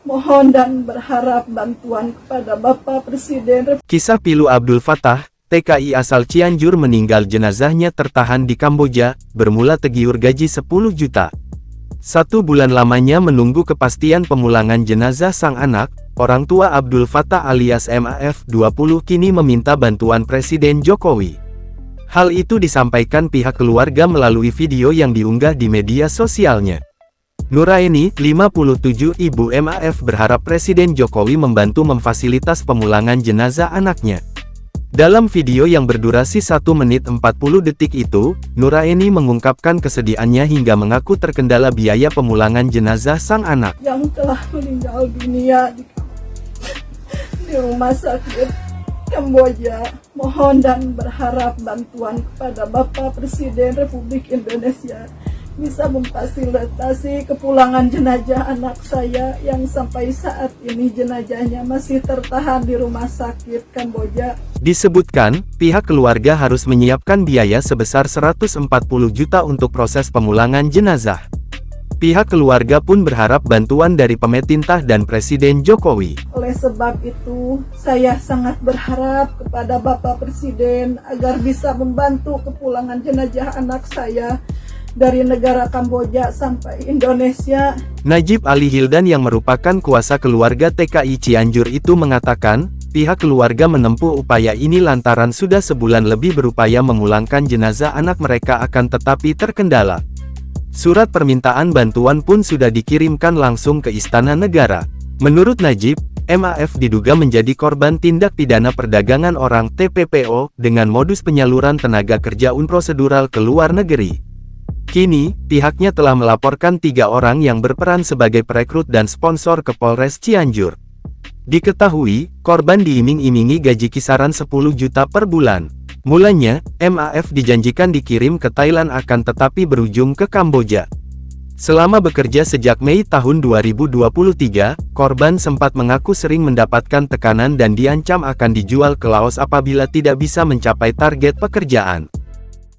Mohon dan berharap bantuan kepada Bapak Presiden. Kisah pilu Abdul Fattah, TKI asal Cianjur meninggal, jenazahnya tertahan di Kamboja, bermula tergiur gaji 10 juta. 1 bulan lamanya menunggu kepastian pemulangan jenazah sang anak, orang tua Abdul Fattah alias MAF 20 kini meminta bantuan Presiden Jokowi. Hal itu disampaikan pihak keluarga melalui video yang diunggah di media sosialnya. Nuraini, 57, ibu MAF berharap Presiden Jokowi membantu memfasilitas pemulangan jenazah anaknya. Dalam video yang berdurasi 1 menit 40 detik itu, Nuraini mengungkapkan kesedihannya hingga mengaku terkendala biaya pemulangan jenazah sang anak. Yang telah meninggal dunia di rumah sakit Kamboja. Mohon dan berharap bantuan kepada Bapak Presiden Republik Indonesia bisa memfasilitasi kepulangan jenazah anak saya yang sampai saat ini jenazahnya masih tertahan di rumah sakit Kamboja. Disebutkan, pihak keluarga harus menyiapkan biaya sebesar 140 juta untuk proses pemulangan jenazah. Pihak keluarga pun berharap bantuan dari pemerintah dan Presiden Jokowi. Oleh sebab itu, saya sangat berharap kepada Bapak Presiden agar bisa membantu kepulangan jenazah anak saya dari negara Kamboja sampai Indonesia. Najib Ali Hildan yang merupakan kuasa keluarga TKI Cianjur itu mengatakan, pihak keluarga menempuh upaya ini lantaran sudah sebulan lebih berupaya memulangkan jenazah anak mereka akan tetapi terkendala. Surat permintaan bantuan pun sudah dikirimkan langsung ke Istana Negara. Menurut Najib, MAF diduga menjadi korban tindak pidana perdagangan orang (TPPO) dengan modus penyaluran tenaga kerja unprosedural ke luar negeri. Kini, pihaknya telah melaporkan 3 orang yang berperan sebagai perekrut dan sponsor ke Polres Cianjur. Diketahui, korban diiming-imingi gaji kisaran 10 juta per bulan. Mulanya, MAF dijanjikan dikirim ke Thailand akan tetapi berujung ke Kamboja. Selama bekerja sejak Mei tahun 2023, korban sempat mengaku sering mendapatkan tekanan dan diancam akan dijual ke Laos apabila tidak bisa mencapai target pekerjaan.